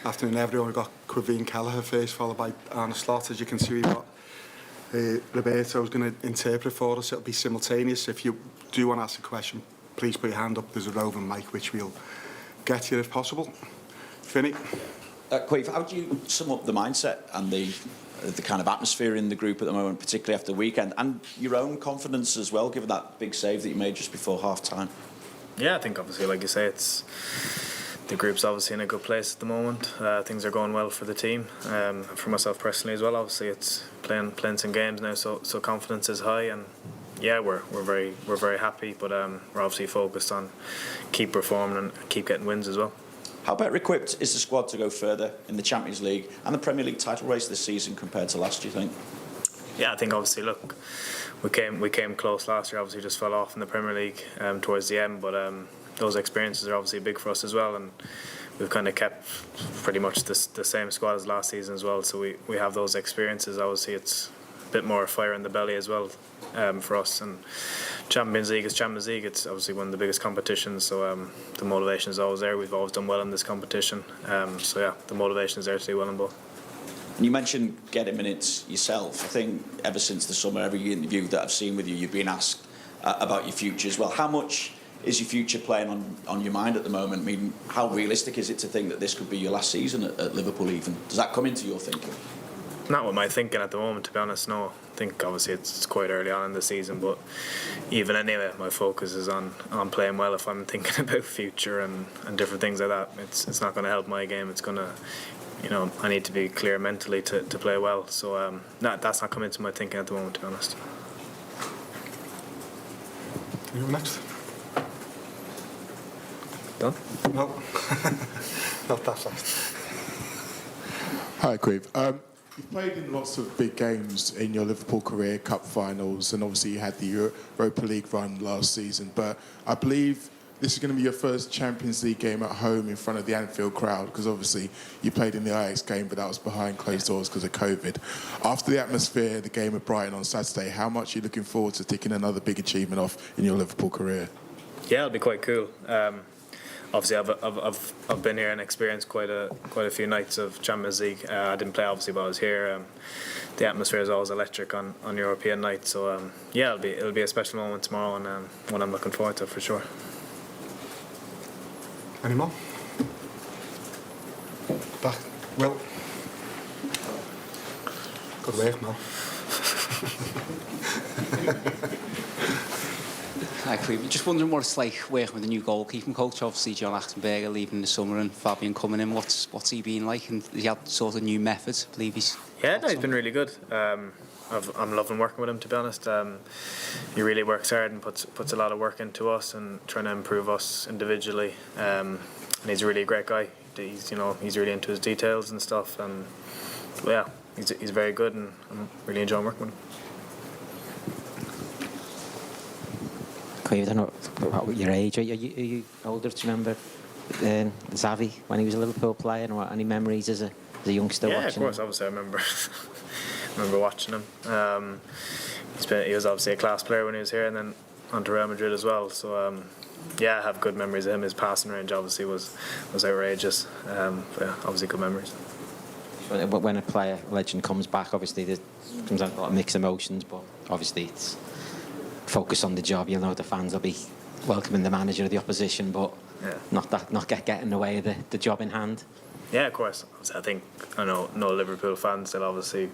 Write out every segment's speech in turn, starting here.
Afternoon, everyone. We've got Caoimhin Kelleher first, followed by Arne Slot. As you can see, we've got Roberto's going to interpret for us. It'll be simultaneous. If you do want to ask a question, please put your hand up. There's a roving mic which we'll get to you if possible. Finny. Caoimhin, how do you sum up the mindset and the kind of atmosphere in the group at the moment, particularly after the weekend, and your own confidence as well, given that big save that you made just before half-time? Yeah, I think obviously, like you say, the group's obviously in a good place at the moment. Things are going well for the team, for myself personally as well. Obviously, it's playing some games now, so confidence is high, and yeah, we're very happy. But we're obviously focused on keep performing and keep getting wins as well. How better equipped is the squad to go further in the Champions League and the Premier League title race this season compared to last, do you think? Yeah, I think obviously, look, we came close last year. Obviously, just fell off in the Premier League towards the end, but those experiences are obviously big for us as well, and we've kind of kept pretty much the same squad as last season as well. So we have those experiences. Obviously, it's a bit more fire in the belly as well for us. And Champions League is Champions League. It's obviously one of the biggest competitions, so the motivation is always there. We've always done well in this competition, so yeah, the motivation is there to do well in both. And you mentioned getting minutes yourself. I think ever since the summer, every interview that I've seen with you, you've been asked about your future as well. How much is your future playing on your mind at the moment? I mean, how realistic is it to think that this could be your last season at Liverpool even? Does that come into your thinking? Not with my thinking at the moment, to be honest, no. I think obviously it's quite early on in the season, but even anyway, my focus is on playing well. If I'm thinking about future and different things like that, it's not going to help my game. It's going to, I need to be clear mentally to play well. So that's not coming into my thinking at the moment, to be honest. You next? Done? No. Not that fast. Hi, Caoimhin. You've played in lots of big games in your Liverpool career, cup finals, and obviously you had the Europa League run last season. But I believe this is going to be your first Champions League game at home in front of the Anfield crowd, because obviously you played in the Ajax game, but that was behind closed doors because of COVID. After the atmosphere, the game at Brighton on Saturday, how much are you looking forward to ticking another big achievement off in your Liverpool career? Yeah, it'll be quite cool. Obviously, I've been here and experienced quite a few nights of Champions League. I didn't play obviously, but I was here. The atmosphere is always electric on European nights. So yeah, it'll be a special moment tomorrow, and one I'm looking forward to for sure. Any more? Back. Will. Good work, Mel. Hi, Caoimhin. Just wondering what it's like working with a new goalkeeping coach. Obviously, John Achtenberger leaving in the summer and Fabian coming in. What's he been like? And he had sort of new methods. I believe he's. Yeah, no, he's been really good. I'm loving working with him, to be honest. He really works hard and puts a lot of work into us and trying to improve us individually. And he's a really great guy. He's really into his details and stuff. And yeah, he's very good, and I'm really enjoying working with him. I don't know about your age. Are you older? Do you remember Xabi when he was a Liverpool player? And any memories as a youngster watching him? Yeah, of course. Obviously, I remember watching him. He was obviously a class player when he was here, and then on to Real Madrid as well. So yeah, I have good memories of him. His passing range obviously was outrageous. But yeah, obviously good memories. When a player legend comes back, obviously there comes out a lot of mixed emotions, but obviously it's focus on the job. You'll know the fans will be welcoming the manager of the opposition, but yeah, not get in the way of the job in hand. Yeah, of course. I think I know Liverpool fans. They'll obviously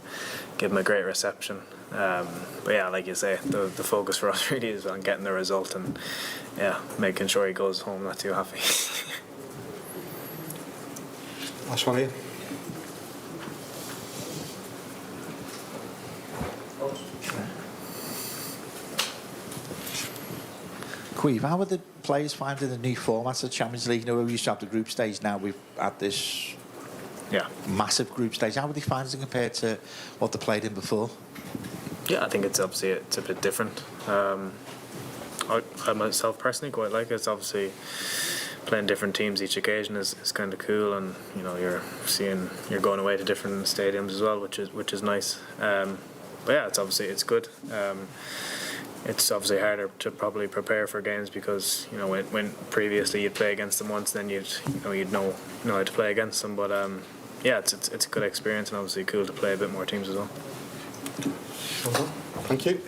give him a great reception. But yeah, like you say, the focus for us really is on getting the result and yeah, making sure he goes home not too happy. Last one here. Caoimhin, how are the players finding the new format of Champions League? We used to have the group stage, now we've had this massive group stage. How are they finding it compared to what they played in before? Yeah, I think it's a bit different. I myself personally quite like it. It's obviously playing different teams each occasion is kind of cool, and you're going away to different stadiums as well, which is nice. But yeah, it's good. it's obviously harder to probably prepare for games because when previously you'd play against them once, then you'd know how to play against them. But yeah, it's a good experience and obviously cool to play a bit more teams as well. Thank you.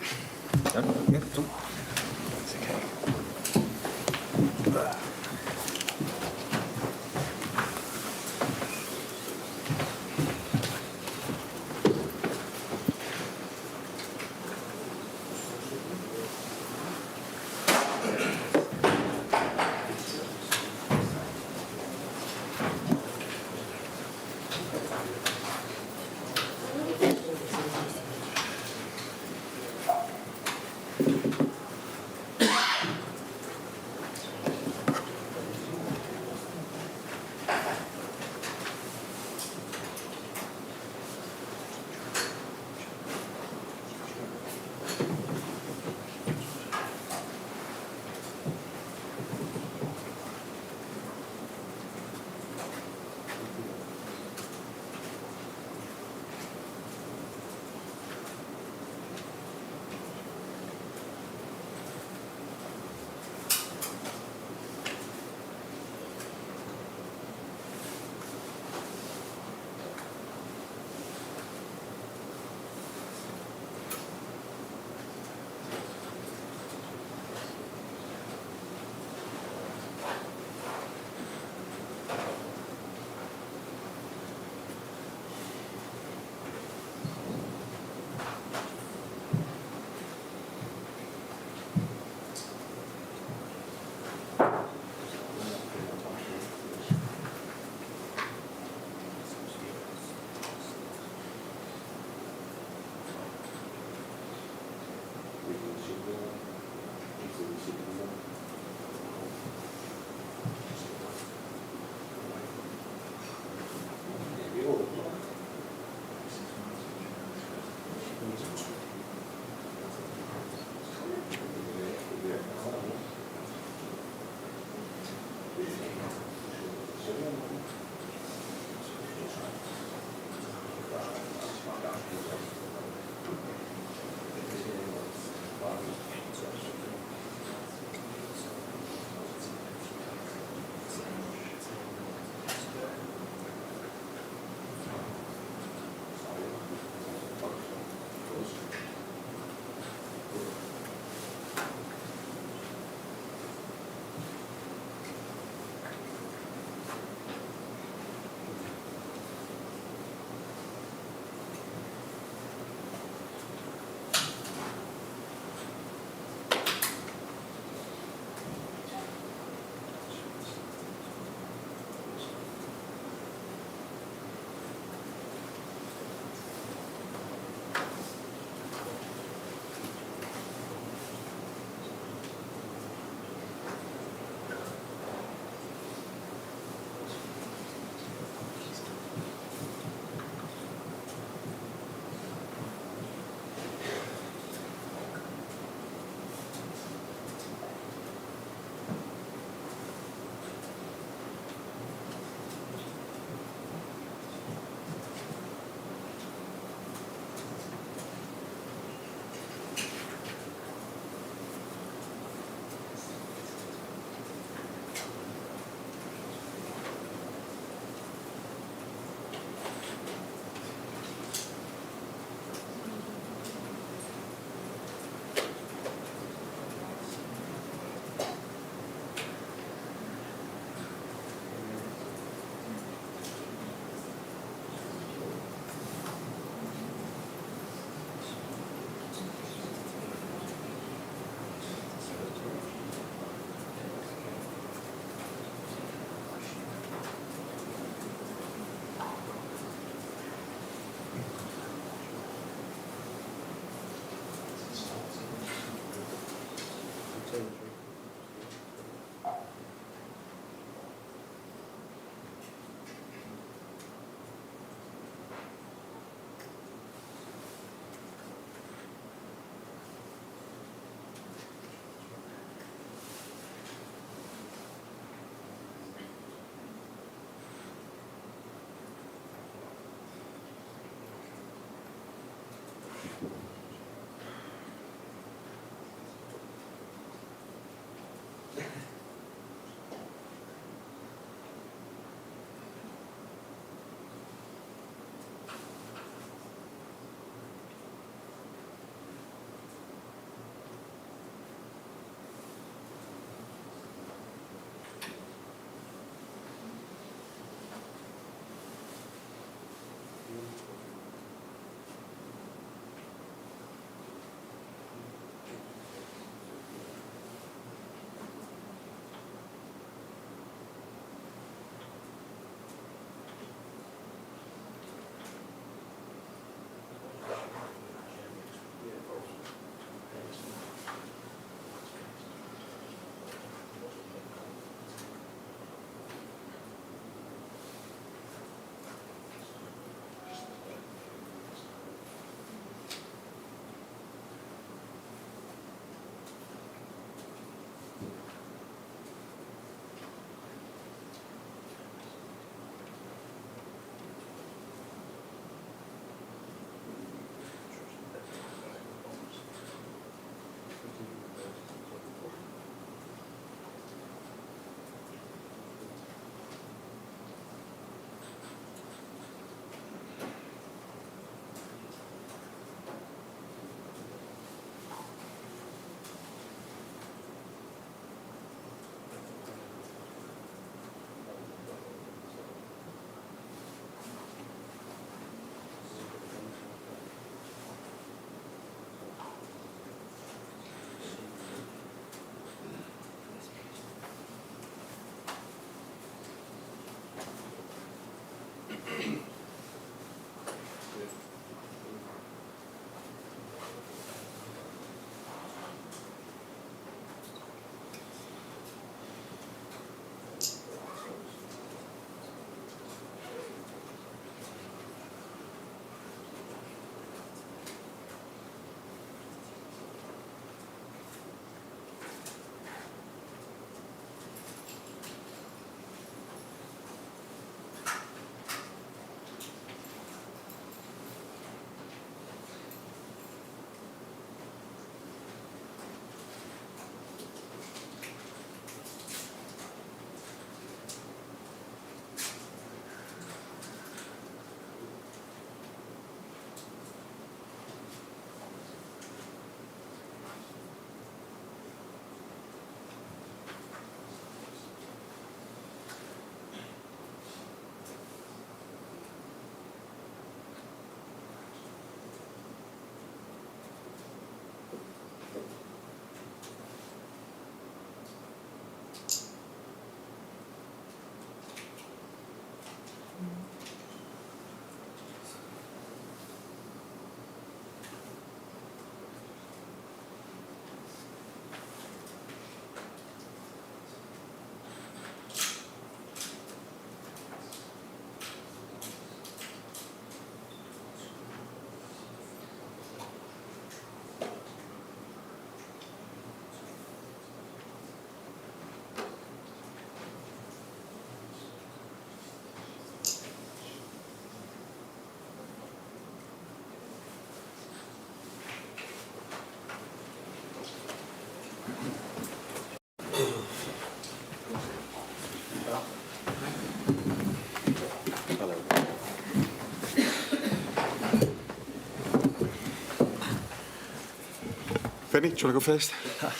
Vinny, do you want to go first?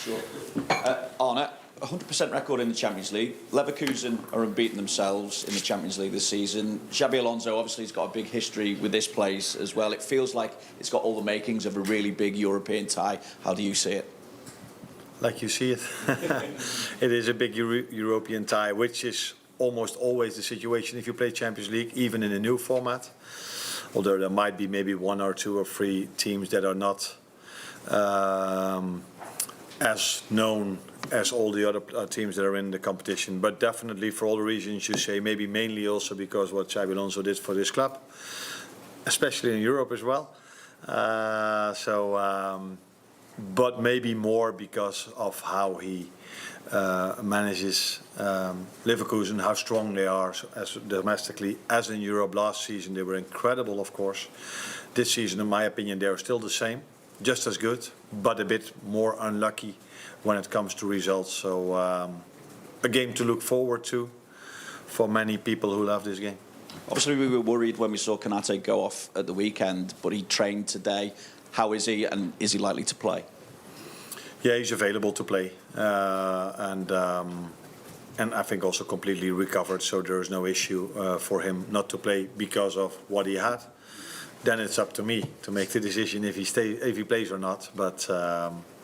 Sure. Arne, 100% record in the Champions League. Leverkusen are unbeaten themselves in the Champions League this season. Xabi Alonso obviously has got a big history with this place as well. It feels like it's got all the makings of a really big European tie. How do you see it? Like you see it. It is a big European tie, which is almost always the situation if you play Champions League, even in a new format. Although there might be maybe 1 or 2 or 3 teams that are not as known as all the other teams that are in the competition. But definitely for all the reasons you say, maybe mainly also because what Xabi Alonso did for this club, especially in Europe as well. But maybe more because of how he manages Leverkusen, how strong they are as domestically as in Europe. Last season they were incredible, of course. This season, in my opinion, they are still the same, just as good, but a bit more unlucky when it comes to results. So a game to look forward to for many people who love this game. Obviously, we were worried when we saw Konate go off at the weekend, but he trained today. How is he, and is he likely to play? Yeah, he's available to play, and I think also completely recovered. So there is no issue for him not to play because of what he had. Then it's up to me to make the decision if he plays or not. But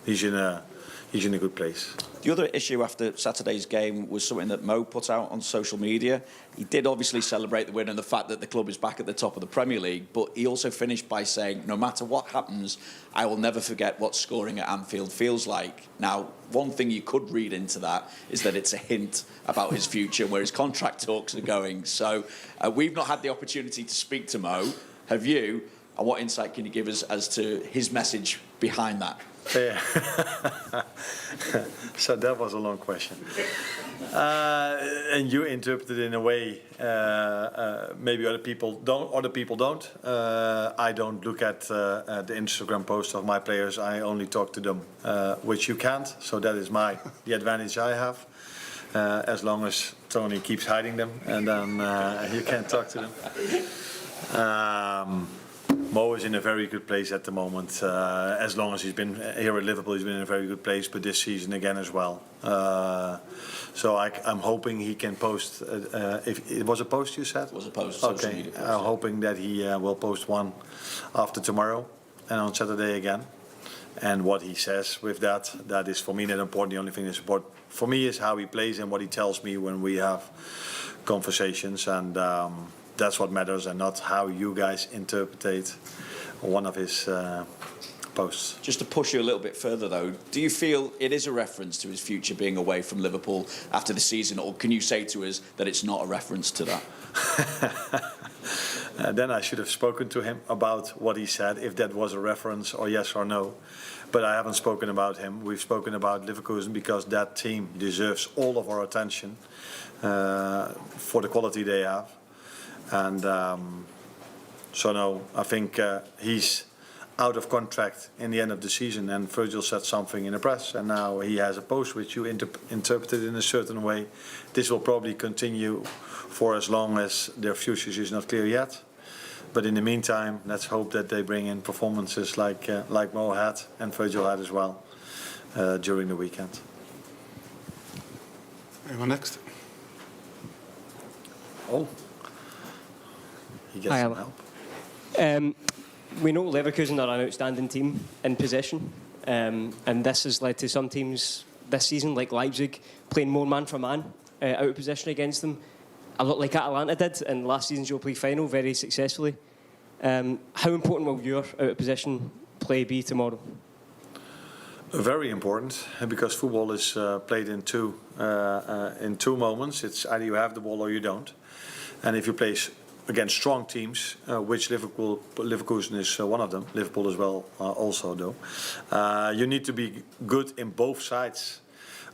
he's in a good place. The other issue after Saturday's game was something that Mo put out on social media. He did obviously celebrate the win and the fact that the club is back at the top of the Premier League, but he also finished by saying, no matter what happens, I will never forget what scoring at Anfield feels like. Now, one thing you could read into that is that it's a hint about his future, where his contract talks are going. So we've not had the opportunity to speak to Mo. Have you? And what insight can you give us as to his message behind that? Yeah. So that was a long question. And you interpreted in a way maybe other people don't. I don't look at the Instagram posts of my players. I only talk to them, which you can't. So that is the advantage I have. As long as Tony keeps hiding them, and then you can't talk to them. Mo is in a very good place at the moment. As long as he's been here at Liverpool, he's been in a very good place, but this season again as well. So I'm hoping he can post, if it was a post you said? It was a post, okay. social media post. I'm hoping that he will post one after tomorrow and on Saturday again. And what he says with that is for me not important. The only thing that's important for me is how he plays and what he tells me when we have conversations. And that's what matters, and not how you guys interpret one of his posts. Just to push you a little bit further, though, do you feel it is a reference to his future being away from Liverpool after the season, or can you say to us that it's not a reference to that? Then I should have spoken to him about what he said, if that was a reference or yes or no. But I haven't spoken about him. We've spoken about Leverkusen because that team deserves all of our attention for the quality they have. And so no, I think he's out of contract in the end of the season, and Virgil said something in the press, and now he has a post which you interpreted in a certain way. This will probably continue for as long as their future is not clear yet. But in the meantime, let's hope that they bring in performances like Mo had and Virgil had as well during the weekend. Anyone next? Oh, he gets Hi, some Alan. help. We know Leverkusen are an outstanding team in possession, and this has led to some teams this season, like Leipzig, playing more man for man out of possession against them, a lot like Atalanta did in last season's Europa League final, very successfully. How important will your out of possession play be tomorrow? Very important, because football is played in two moments. It's either you have the ball or you don't, and if you play against strong teams, which Leverkusen is one of them, Liverpool as well also though, you need to be good in both sides.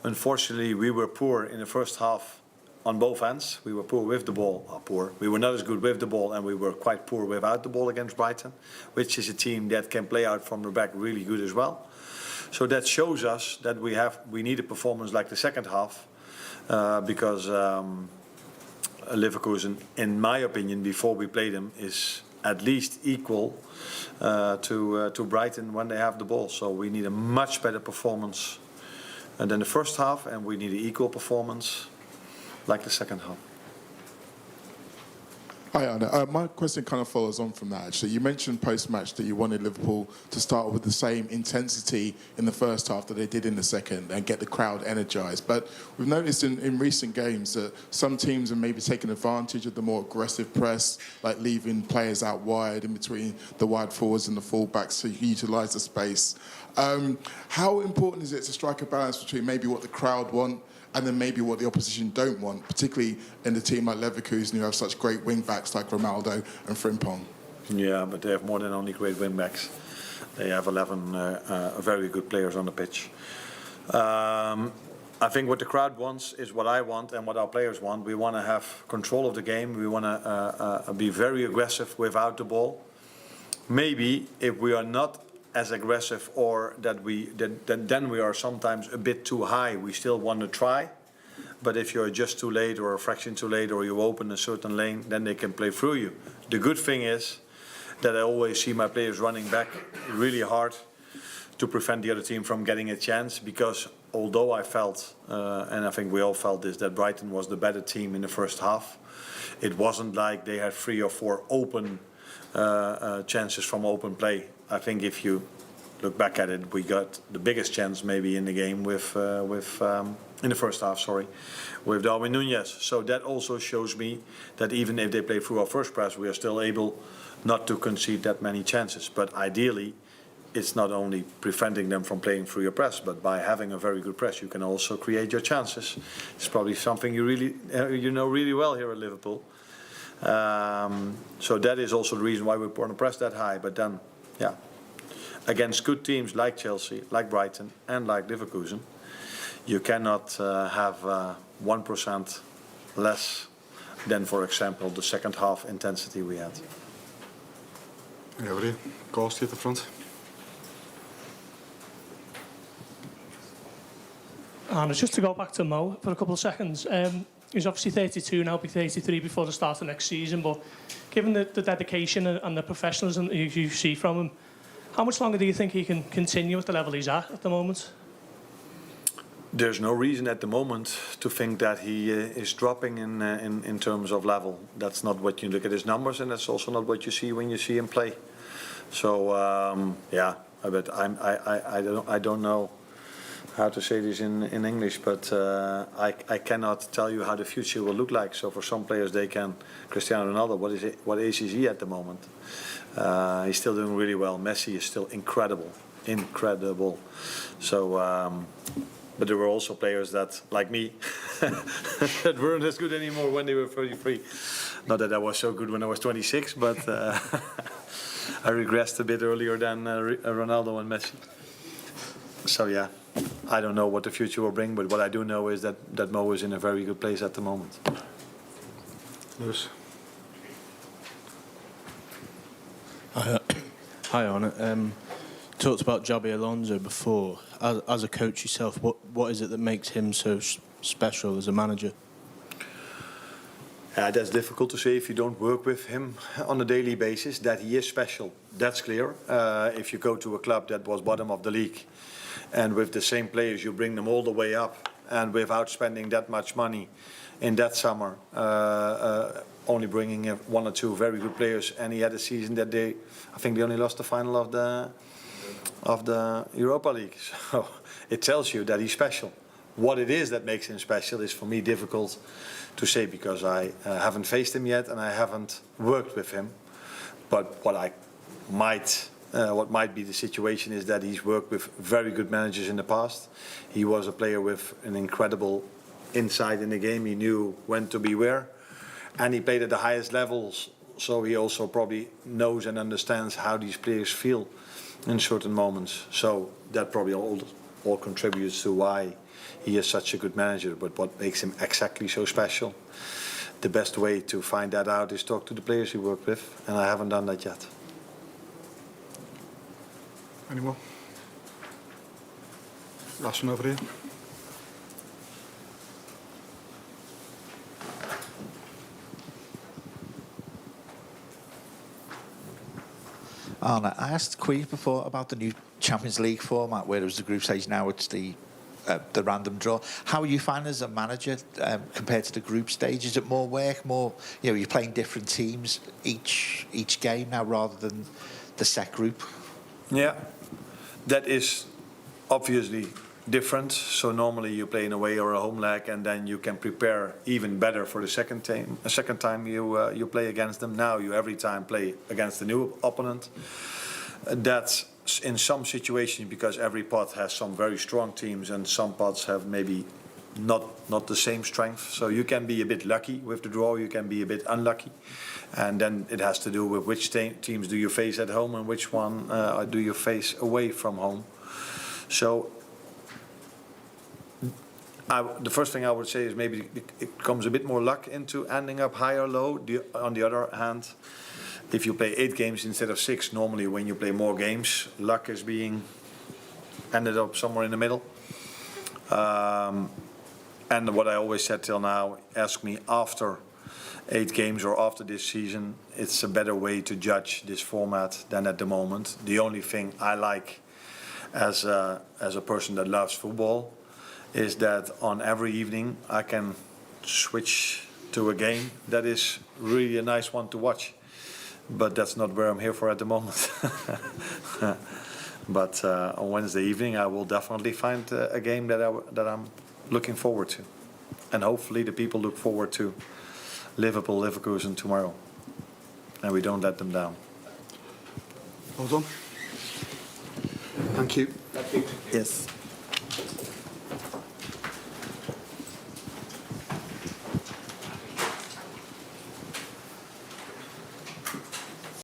Unfortunately, we were poor in the first half on both ends. We were poor with the ball, we were not as good with the ball, and we were quite poor without the ball against Brighton, which is a team that can play out from the back really good as well. So that shows us that we need a performance like the second half, because Leverkusen, in my opinion, before we play them, is at least equal to Brighton when they have the ball. So we need a much better performance than the first half, and we need an equal performance like the second half. Hi, Arne. My question kind of follows on from that, actually. You mentioned post-match that you wanted Liverpool to start with the same intensity in the first half that they did in the second and get the crowd energised. But we've noticed in recent games that some teams have maybe taken advantage of the more aggressive press, like leaving players out wide in between the wide forwards and the full-backs to utilise the space. How important is it to strike a balance between maybe what the crowd want and then maybe what the opposition don't want, particularly in a team like Leverkusen, who have such great wing-backs like Ronaldo and Frimpong? Yeah, but they have more than only great wing-backs. They have 11 very good players on the pitch. I think what the crowd wants is what I want and what our players want. We want to have control of the game. We want to be very aggressive without the ball. Maybe if we are not as aggressive, or then we are sometimes a bit too high, we still want to try. But if you're just too late or a fraction too late, or you open a certain lane, then they can play through you. The good thing is that I always see my players running back really hard to prevent the other team from getting a chance, because although I felt, and I think we all felt this, that Brighton was the better team in the first half, it wasn't like they had 3 or 4 open chances from open play. I think if you look back at it, we got the biggest chance maybe in the game in the first half, with Darwin Núñez. So that also shows me that even if they play through our first press, we are still able not to concede that many chances. But ideally, it's not only preventing them from playing through your press, but by having a very good press, you can also create your chances. It's probably something you really know really well here at Liverpool. So that is also the reason why we want to press that high. But then, yeah, against good teams like Chelsea, like Brighton, and like Leverkusen, you cannot have 1% less than, for example, the second half intensity we had. Yeah, what are you? Ghost at the front. And just to go back to Mo for a couple of seconds. He's obviously 32 now, be 33 before the start of next season, but given the dedication and the professionalism that you see from him, how much longer do you think he can continue at the level he's at the moment? There's no reason at the moment to think that he is dropping in terms of level. That's not what you look at his numbers, and that's also not what you see when you see him play. So yeah, but I don't know how to say this in English, but I cannot tell you how the future will look like. So for some players, they can. Cristiano Ronaldo, what age is he at the moment? He's still doing really well. Messi is still incredible. So, but there were also players that, like me, that weren't as good anymore when they were 33. Not that I was so good when I was 26, but I regressed a bit earlier than Ronaldo and Messi. So yeah, I don't know what the future will bring, but what I do know is that Mo is in a very good place at the moment. Lewis. Hi, Arne. Talked about Xabi Alonso before. As a coach yourself, what is it that makes him so special as a manager? That's difficult to say if you don't work with him on a daily basis. That he is special, that's clear. If you go to a club that was bottom of the league, and with the same players you bring them all the way up, and without spending that much money in that summer, only bringing one or two very good players, and he had a season that I think they only lost the final of the Europa League. So it tells you that he's special. What it is that makes him special is for me difficult to say, because I haven't faced him yet and I haven't worked with him. But what might be the situation is that he's worked with very good managers in the past. He was a player with an incredible insight in the game. He knew when to be where, and he played at the highest levels. So he also probably knows and understands how these players feel in certain moments. So that probably all contributes to why he is such a good manager. But what makes him exactly so special, the best way to find that out is talk to the players he worked with, and I haven't done that yet. Any more? Last one over here. Arne, I asked Caoimhin before about the new Champions League format, where it was the group stage, now it's the random draw. How are you finding as a manager compared to the group stage? Is it more work, more, you're playing different teams each game now rather than the set group? Yeah, that is obviously different. So normally you play in away or a home leg, and then you can prepare even better for the second time you play against them. Now you every time play against a new opponent. That's in some situations because every pot has some very strong teams and some pots have maybe not the same strength. So you can be a bit lucky with the draw, you can be a bit unlucky. And then it has to do with which teams do you face at home and which one do you face away from home. So the first thing I would say is maybe it comes a bit more luck into ending up high or low. On the other hand, if you play 8 games instead of 6, normally when you play more games, luck is being ended up somewhere in the middle. And what I always said till now, ask me after 8 games or after this season, it's a better way to judge this format than at the moment. The only thing I like as a person that loves football is that on every evening I can switch to a game that is really a nice one to watch. But that's not where I'm here for at the moment. But on Wednesday evening I will definitely find a game that I'm looking forward to. And hopefully the people look forward to Levekusen tomorrow. And we don't let them down. Well done. Thank you. Yes.